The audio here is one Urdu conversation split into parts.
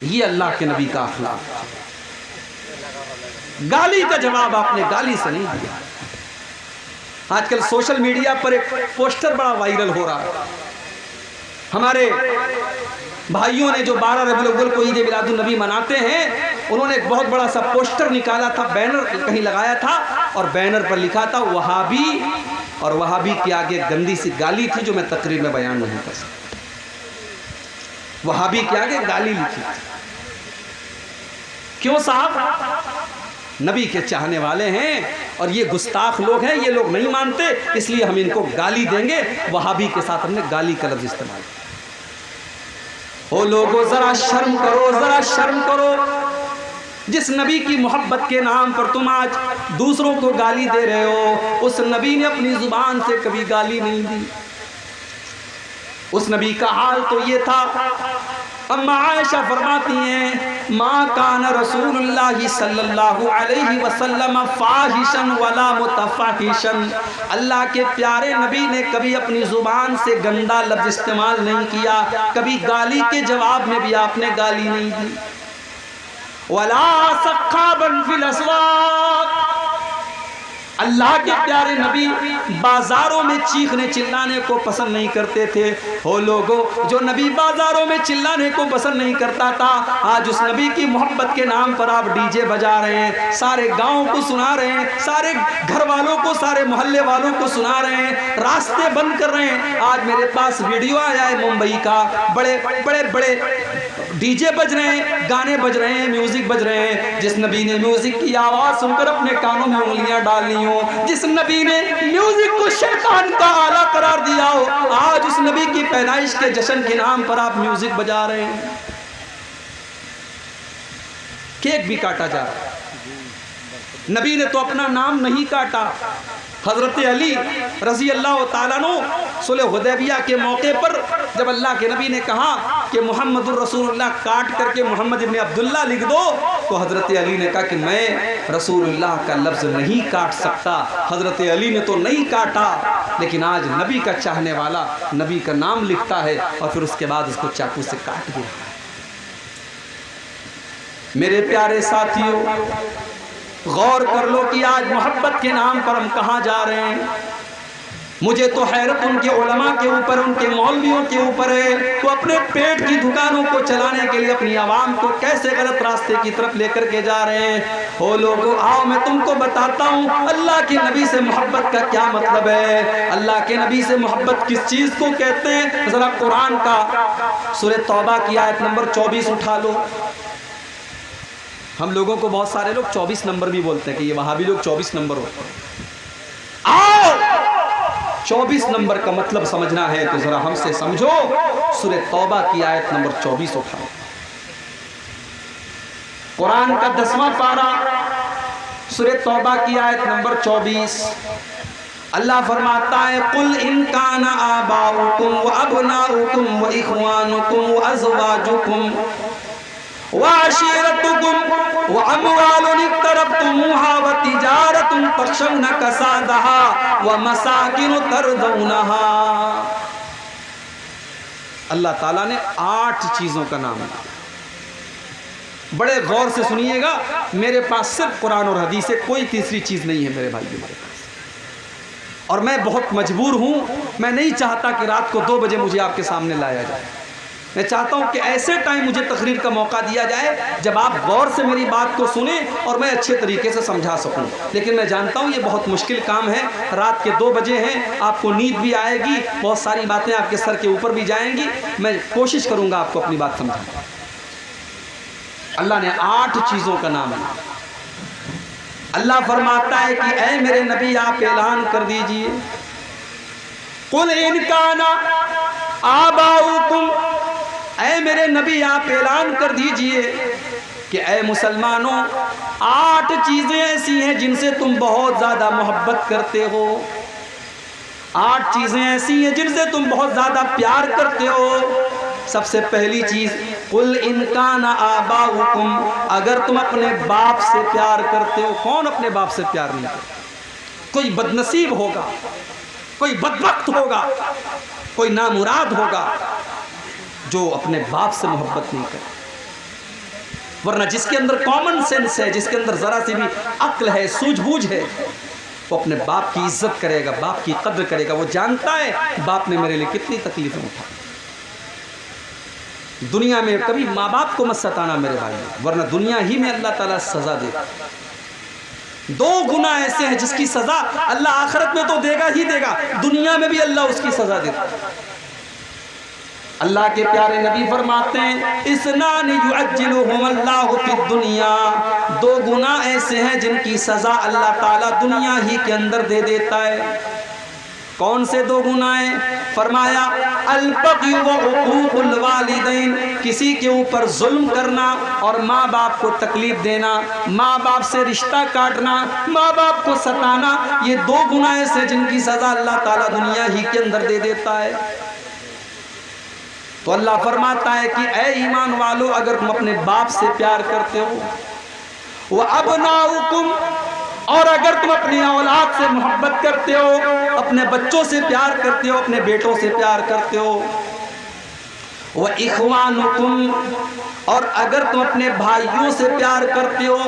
یہ اللہ کے نبی کا اخلاق. گالی کا جواب آپ نے گالی سے نہیں دیا. آج کل سوشل میڈیا پر ایک پوسٹر بڑا وائرل ہو رہا ہے. ہمارے بھائیوں نے جو 12 ربیع الاول کو عید میلاد النبی مناتے ہیں، انہوں نے ایک بہت بڑا سا پوسٹر نکالا تھا، بینر کہیں لگایا تھا، اور بینر پر لکھا تھا وہابی، اور وہابی کے آگے گندی سی گالی تھی جو میں تقریر میں بیان نہیں کر سکتا. وہابی کے آگے گالی لکھی تھی. کیوں صاحب؟ نبی کے چاہنے والے ہیں اور یہ گستاخ لوگ ہیں، یہ لوگ نہیں مانتے، اس لیے ہم ان کو گالی دیں گے. وہابی کے ساتھ ہم نے گالی کا لفظ استعمال کیا. او لوگو ذرا شرم کرو، ذرا شرم کرو. جس نبی کی محبت کے نام پر تم آج دوسروں کو گالی دے رہے ہو، اس نبی نے اپنی زبان سے کبھی گالی نہیں دی. اس نبی کا حال تو یہ تھا. اما عائشہ فرماتی ہیں ما کان رسول اللہ صلی اللہ علیہ وسلم فاحشا ولا متفحشا. اللہ کے پیارے نبی نے کبھی اپنی زبان سے گندا لفظ استعمال نہیں کیا، کبھی گالی کے جواب میں بھی آپ نے گالی نہیں دی. ولا سخابا فی الاسواق. اللہ کے پیارے نبی بازاروں میں چیخنے چلانے کو پسند نہیں کرتے تھے. ہو لوگوں، جو نبی بازاروں میں چلانے کو پسند نہیں کرتا تھا، آج اس نبی کی محبت کے نام پر آپ ڈی جے بجا رہے ہیں، سارے گاؤں کو سنا رہے ہیں، سارے گھر والوں کو، سارے محلے والوں کو سنا رہے ہیں، راستے بند کر رہے ہیں. آج میرے پاس ویڈیو آیا ہے ممبئی کا، بڑے بڑے بڑے ڈی جے بج رہے ہیں، گانے بج رہے ہیں، میوزک بج رہے ہیں. جس نبی نے میوزک کی آواز سن کر اپنے کانوں میں انگلیاں ڈالنی ہو، جس نبی نے میوزک کو شیطان کا آلہ قرار دیا ہو، آج اس نبی کی پیدائش کے جشن کے نام پر آپ میوزک بجا رہے ہیں. کیک بھی کاٹا جا رہا ہے. نبی نے تو اپنا نام نہیں کاٹا. حضرت علی رضی اللہ تعالیٰ عنہ صلح حدیبیہ کے موقع پر جب اللہ کے نبی نے کہا کہ محمد الرسول اللہ کاٹ کر کے محمد ابن عبداللہ لکھ دو، تو حضرت علی نے کہا کہ میں رسول اللہ کا لفظ نہیں کاٹ سکتا. حضرت علی نے تو نہیں کاٹا، لیکن آج نبی کا چاہنے والا نبی کا نام لکھتا ہے اور پھر اس کے بعد اس کو چاقو سے کاٹ دیا. میرے پیارے ساتھیوں، غور کر لو کہ آج محبت کے نام پر ہم کہاں جا رہے ہیں. مجھے تو حیرت ان کے علماء کے اوپر، ان کے مولویوں کے اوپر ہے. تو اپنے پیٹ کی دکانوں کو چلانے کے لیے اپنی عوام کو کیسے غلط راستے کی طرف لے کر کے جا رہے ہیں. او لوگو، آؤ میں تم کو بتاتا ہوں اللہ کے نبی سے محبت کا کیا مطلب ہے. اللہ کے نبی سے محبت کس چیز کو کہتے ہیں؟ ذرا قرآن کا سورہ توبہ کی آیت نمبر 24 اٹھا لو. ہم لوگوں کو بہت سارے لوگ 24 نمبر بھی بولتے ہیں کہ یہ وہابی لوگ 24 نمبر ہوتے ہیں. آؤ 24 نمبر کا مطلب سمجھنا ہے تو ذرا ہم سے سمجھو. سورہ توبہ کی آیت نمبر 24 اٹھاؤ. قرآن کا 10واں پارہ، سورہ توبہ کی آیت نمبر 24. اللہ فرماتا ہے قل ان کان آباؤکم وابناؤکم واخوانکم وازواجکم وعشيرتكم وأموال اقترفتموها وتجارة تخشون كسادها ومساكن ترضونها. اللہ تعالیٰ نے 8 چیزوں کا نام لیا. بڑے غور سے سنیے گا، میرے پاس صرف قرآن اور حدیث ہے، کوئی تیسری چیز نہیں ہے میرے بھائی میرے پاس. اور میں بہت مجبور ہوں، میں نہیں چاہتا کہ رات کو 2 بجے مجھے آپ کے سامنے لایا جائے. میں چاہتا ہوں کہ ایسے ٹائم مجھے تقریر کا موقع دیا جائے جب آپ غور سے میری بات کو سنیں اور میں اچھے طریقے سے سمجھا سکوں. لیکن میں جانتا ہوں یہ بہت مشکل کام ہے. رات کے 2 بجے ہیں، آپ کو نیند بھی آئے گی، بہت ساری باتیں آپ کے سر کے اوپر بھی جائیں گی. میں کوشش کروں گا آپ کو اپنی بات سمجھانے. اللہ نے 8 چیزوں کا نام لیا. اللہ فرماتا ہے کہ اے میرے نبی آپ اعلان کر دیجئے قل ان کان آباؤکم، اے میرے نبی آپ اعلان کر دیجئے کہ اے مسلمانوں 8 چیزیں ایسی ہیں جن سے تم بہت زیادہ محبت کرتے ہو. 8 چیزیں ایسی ہیں جن سے تم بہت زیادہ پیار کرتے ہو. سب سے پہلی چیز قل ان کان آباؤکم، اگر تم اپنے باپ سے پیار کرتے ہو. کون اپنے باپ سے پیار نہیں کرتا؟ کوئی بدنصیب ہوگا، کوئی بدبخت ہوگا، کوئی نامراد ہوگا جو اپنے باپ سے محبت نہیں کرے. ورنہ جس کے اندر کامن سینس ہے، جس کے اندر ذرا سی بھی عقل ہے، سوجھ بوجھ ہے، وہ اپنے باپ کی عزت کرے گا، باپ کی قدر کرے گا. وہ جانتا ہے باپ نے میرے لیے کتنی تکلیفیں اٹھائی. دنیا میں کبھی ماں باپ کو مت ستانا میرے بھائی، ورنہ دنیا ہی میں اللہ تعالیٰ سزا دے گا. 2 گناہ ایسے ہیں جس کی سزا اللہ آخرت میں تو دے گا ہی دے گا، دنیا میں بھی اللہ اس کی سزا دیتا ہے. اللہ کے پیارے نبی فرماتے ہیں اسنان یعجلہم اللہ فی الدنیا، 2 گناہ ایسے ہیں جن کی سزا اللہ تعالیٰ دنیا ہی کے اندر دے دیتا ہے. کون سے 2 گناہ ہیں؟ فرمایا البغی و عقوق الوالدین، کسی کے اوپر ظلم کرنا اور ماں باپ کو تکلیف دینا، ماں باپ سے رشتہ کاٹنا، ماں باپ کو ستانا، یہ 2 گناہ ایسے جن کی سزا اللہ تعالیٰ دنیا ہی کے اندر دے دیتا ہے. تو اللہ فرماتا ہے کہ اے ایمان والو، اگر تم اپنے باپ سے پیار کرتے ہو، وَأَبْنَاؤُكُمْ، اور اگر تم اپنی اولاد سے محبت کرتے ہو، اپنے بچوں سے پیار کرتے ہو، اپنے بیٹوں سے پیار کرتے ہو، وَإِخْوَانُكُمْ، اور اگر تم اپنے بھائیوں سے پیار کرتے ہو،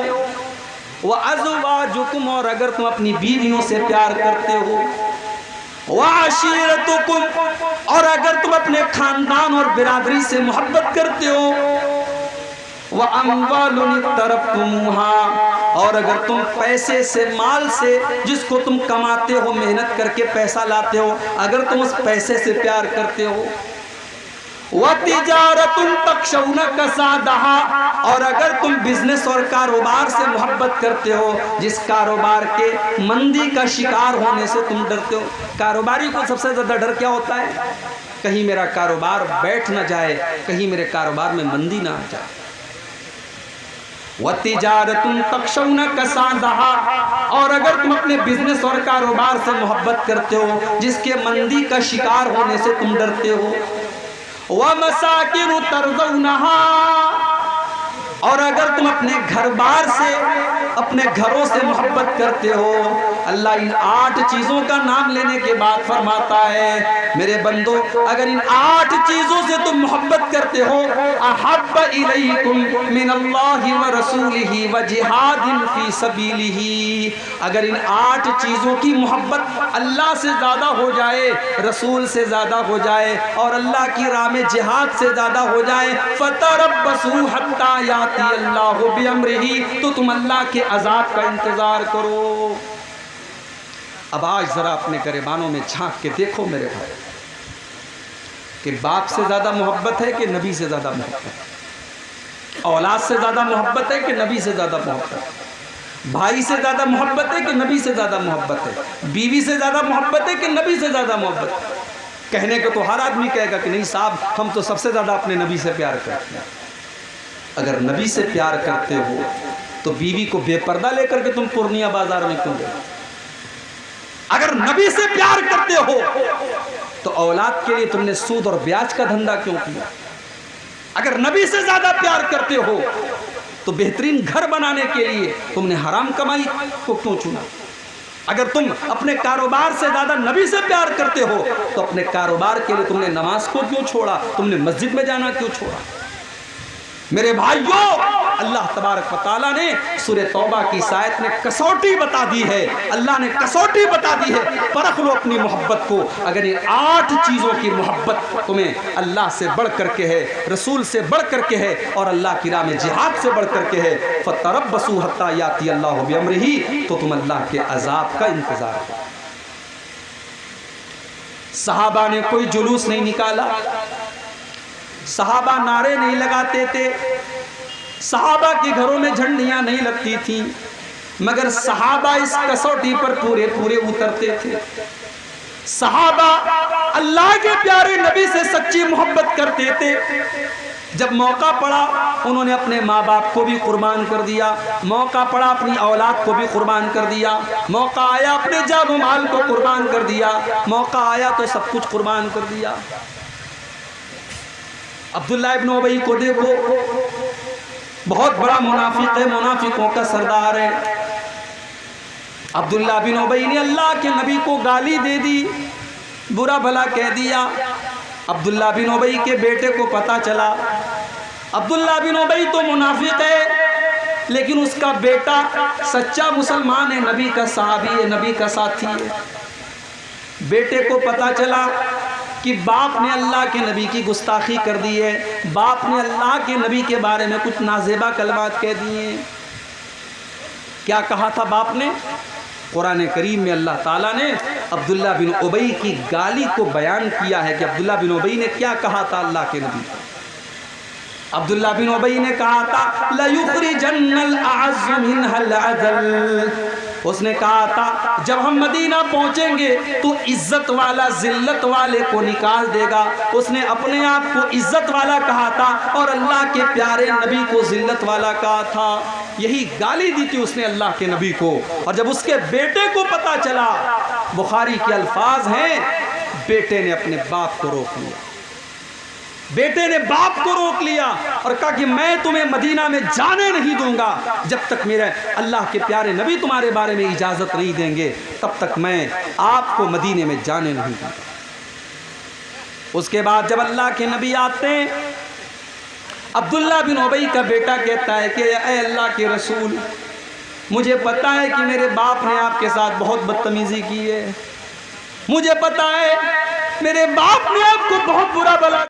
وَأَزْوَاجُكُمْ، اور اگر تم اپنی بیویوں سے پیار کرتے ہو، وَعَشِيرَتُكُمْ، اور اگر تم اپنے خاندان اور برادری سے محبت کرتے ہو، وَأَمْوَالٌ اقْتَرَفْتُمُوهَا، اور اگر تم پیسے سے، مال سے، جس کو تم کماتے ہو، محنت کر کے پیسہ لاتے ہو، اگر تم اس پیسے سے پیار کرتے ہو، وَتِجَارَةٌ تَخْشَوْنَ كَسَادَهَا، اور اگر تم بزنس اور کاروبار سے محبت کرتے ہو، جس کاروبار کے مندی کا شکار ہونے سے تم ڈرتے ہو. کاروباری کو سب سے زیادہ ڈر کیا ہوتا ہے؟ کہیں میرا کاروبار بیٹھ نہ جائے، کہیں میرے کاروبار میں مندی نہ آ جائے. وَتِجَارَةٌ تَخْشَوْنَ كَسَادَهَا، اور اگر تم اپنے بزنس اور کاروبار سے محبت کرتے ہو جس کے مندی کا شکار ہونے سے تم ڈرتے ہو، وَمَسَاكِنُ تَرْضَوْنَهَا، اور اگر تم اپنے گھر بار سے، اپنے گھروں سے محبت کرتے ہو. اللہ ان 8 چیزوں کا نام لینے کے بعد فرماتا ہے میرے بندو، اگر ان 8 چیزوں سے تم محبت کرتے ہو، احب الیکم من اللہ ورسولہ وجہاد فی سبیلہ، اگر ان 8 چیزوں کی محبت اللہ سے زیادہ ہو جائے، رسول سے زیادہ ہو جائے، اور اللہ کی راہ میں جہاد سے زیادہ ہو جائے، فتربصوا حتی یاتی اللہ بامرہ، تو تم اللہ کے عذاب کا انتظار کرو. اب آج ذرا اپنے گریبانوں میں جھانک کے دیکھو میرے بھائی کہ باپ سے زیادہ محبت ہے کہ نبی سے زیادہ محبت ہے؟ اولاد سے زیادہ محبت ہے کہ نبی سے زیادہ محبت ہے؟ بھائی سے زیادہ محبت ہے کہ نبی سے زیادہ محبت ہے؟ بیوی سے زیادہ محبت ہے کہ نبی سے زیادہ محبت ہے؟ کہنے کو تو ہر آدمی کہے گا کہ نہیں صاحب ہم تو سب سے زیادہ اپنے نبی سے پیار کرتے ہیں. اگر نبی سے پیار کرتے ہو تو بیوی کو بے پردہ لے کر کے تم پورنیہ بازار میں کیوں گئے؟ اگر نبی سے پیار کرتے ہو تو اولاد کے لیے تم نے سود اور بیاج کا دھندا کیوں کیا؟ اگر نبی سے زیادہ پیار کرتے ہو تو بہترین گھر بنانے کے لیے تم نے حرام کمائی کو کیوں چنا؟ اگر تم اپنے کاروبار سے زیادہ نبی سے پیار کرتے ہو تو اپنے کاروبار کے لیے تم نے نماز کو کیوں چھوڑا؟ تم نے مسجد میں جانا کیوں چھوڑا؟ میرے بھائیوں، اللہ تبارک و تعالیٰ نے سورہ توبہ کی اس آیت میں کسوٹی بتا دی ہے. اللہ نے کسوٹی بتا دی ہے، پرکھ لو اپنی محبت کو. اگر یہ 8 چیزوں کی محبت تمہیں اللہ سے بڑھ کر کے ہے، رسول سے بڑھ کر کے ہے، اور اللہ کی راہ میں جہاد سے بڑھ کر کے ہے، فَتَرَبَّصُوا حَتَّى يَأْتِيَ اللَّهُ بِأَمْرِهِ، تو تم اللہ کے عذاب کا انتظار کرو. صحابہ نے کوئی جلوس نہیں نکالا، صحابہ نعرے نہیں لگاتے تھے، صحابہ کے گھروں میں جھنڈیاں نہیں لگتی تھیں، مگر صحابہ اس کسوٹی پر پورے اترتے تھے. صحابہ اللہ کے پیارے نبی سے سچی محبت کرتے تھے. جب موقع پڑا انہوں نے اپنے ماں باپ کو بھی قربان کر دیا، موقع پڑا اپنی اولاد کو بھی قربان کر دیا، موقع آیا اپنے جان و مال کو قربان کر دیا، موقع آیا تو سب کچھ قربان کر دیا. عبداللہ ابن ابی کو دیکھو، بہت بڑا منافق ہے، منافقوں کا سردار ہے. عبداللہ بن ابی نے اللہ کے نبی کو گالی دے دی، برا بھلا کہہ دیا. عبداللہ بن ابی کے بیٹے کو پتا چلا، عبداللہ بن ابی تو منافق ہے، لیکن اس کا بیٹا سچا مسلمان ہے، نبی کا صحابی ہے، نبی کا ساتھی ہے۔ بیٹے کو پتا چلا کہ باپ نے اللہ کے نبی کی گستاخی کر دی ہے، باپ نے اللہ کے نبی کے بارے میں کچھ نازیبہ کلمات کہہ دیے ہیں۔ کیا کہا تھا باپ نے؟ قرآن کریم میں اللہ تعالیٰ نے عبداللہ بن ابی کی گالی کو بیان کیا ہے کہ عبداللہ بن ابی نے کیا کہا تھا اللہ کے نبی کو۔ عبداللہ بن ابی نے کہا تھا لَيُخْرِجَنَّ الْأَعَزُّ مِنْهَا الْأَذَلَّ، اس نے کہا تھا جب ہم مدینہ پہنچیں گے تو عزت والا ذلت والے کو نکال دے گا۔ اس نے اپنے آپ کو عزت والا کہا تھا اور اللہ کے پیارے نبی کو ذلت والا کہا تھا۔ یہی گالی دی تھی اس نے اللہ کے نبی کو، اور جب اس کے بیٹے کو پتا چلا، بخاری کے الفاظ ہیں، بیٹے نے اپنے باپ کو روک لیا، بیٹے نے باپ کو روک لیا اور کہا کہ میں تمہیں مدینہ میں جانے نہیں دوں گا جب تک میرے اللہ کے پیارے نبی تمہارے بارے میں اجازت نہیں دیں گے، تب تک میں آپ کو مدینے میں جانے نہیں دوں گا۔ اس کے بعد جب اللہ کے نبی آتے ہیں، عبداللہ بن ابی کا بیٹا کہتا ہے کہ اے اللہ کے رسول، مجھے پتا ہے کہ میرے باپ نے آپ کے ساتھ بہت بدتمیزی کی ہے، مجھے پتا ہے میرے باپ نے آپ کو بہت برا بلا